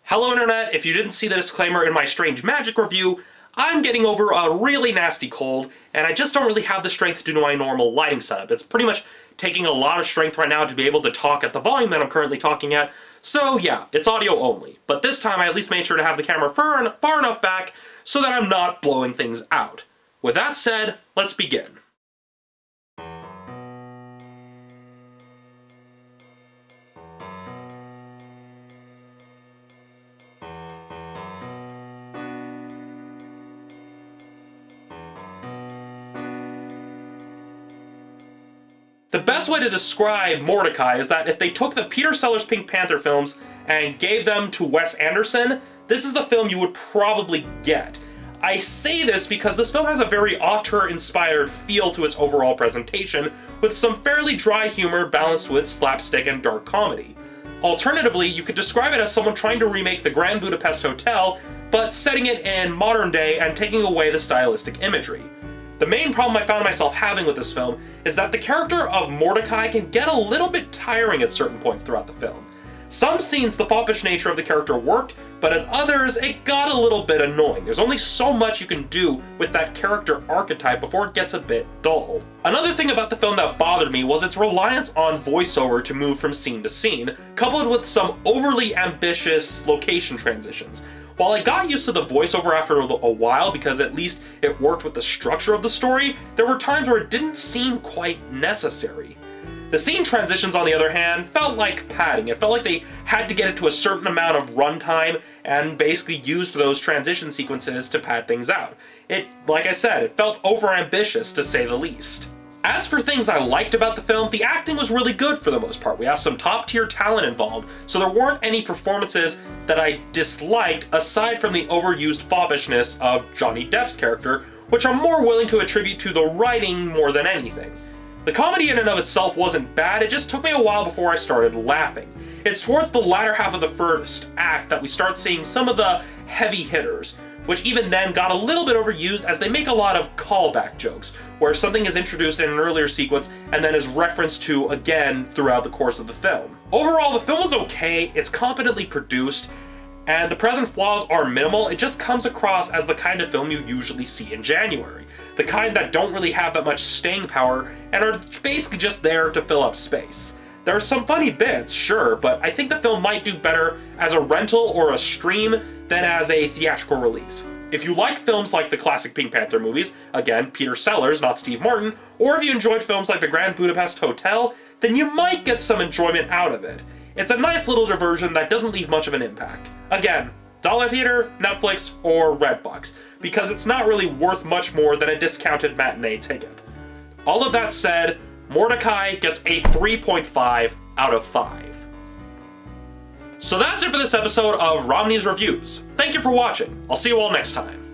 Hello Internet, if you didn't see the disclaimer in my Strange Magic review, I'm getting over a really nasty cold, and I just don't really have the strength to do my normal lighting setup. It's pretty much taking a lot of strength right now to be able to talk at the volume that I'm currently talking at, so yeah, it's audio only. But this time I at least made sure to have the camera far enough back so that I'm not blowing things out. With that said, let's begin. The best way to describe Mortdecai is that if they took the Peter Sellers Pink Panther films and gave them to Wes Anderson, this is the film you would probably get. I say this because this film has a very auteur-inspired feel to its overall presentation, with some fairly dry humor balanced with slapstick and dark comedy. Alternatively, you could describe it as someone trying to remake the Grand Budapest Hotel, but setting it in modern day and taking away the stylistic imagery. The main problem I found myself having with this film is that the character of Mortdecai can get a little bit tiring at certain points throughout the film. Some scenes the foppish nature of the character worked, but at others it got a little bit annoying. There's only so much you can do with that character archetype before it gets a bit dull. Another thing about the film that bothered me was its reliance on voiceover to move from scene to scene, coupled with some overly ambitious location transitions. While I got used to the voiceover after a while because at least it worked with the structure of the story, there were times where it didn't seem quite necessary. The scene transitions, on the other hand, felt like padding. It felt like they had to get it to a certain amount of runtime and basically used those transition sequences to pad things out. Like I said, it felt overambitious to say the least. As for things I liked about the film, the acting was really good for the most part. We have some top-tier talent involved, so there weren't any performances that I disliked aside from the overused foppishness of Johnny Depp's character, which I'm more willing to attribute to the writing more than anything. The comedy in and of itself wasn't bad, it just took me a while before I started laughing. It's towards the latter half of the first act that we start seeing some of the heavy hitters, which even then got a little bit overused as they make a lot of callback jokes, where something is introduced in an earlier sequence and then is referenced to again throughout the course of the film. Overall, the film was okay, it's competently produced, and the present flaws are minimal. It just comes across as the kind of film you usually see in January. The kind that don't really have that much staying power and are basically just there to fill up space. There are some funny bits, sure, but I think the film might do better as a rental or a stream than as a theatrical release. If you like films like the classic Pink Panther movies, again, Peter Sellers, not Steve Martin, or if you enjoyed films like the Grand Budapest Hotel, then you might get some enjoyment out of it. It's a nice little diversion that doesn't leave much of an impact. Again, Dollar Theater, Netflix, or Redbox, because it's not really worth much more than a discounted matinee ticket. All of that said, Mortdecai gets a 3.5 out of 5. So that's it for this episode of Romney's Reviews. Thank you for watching. I'll see you all next time.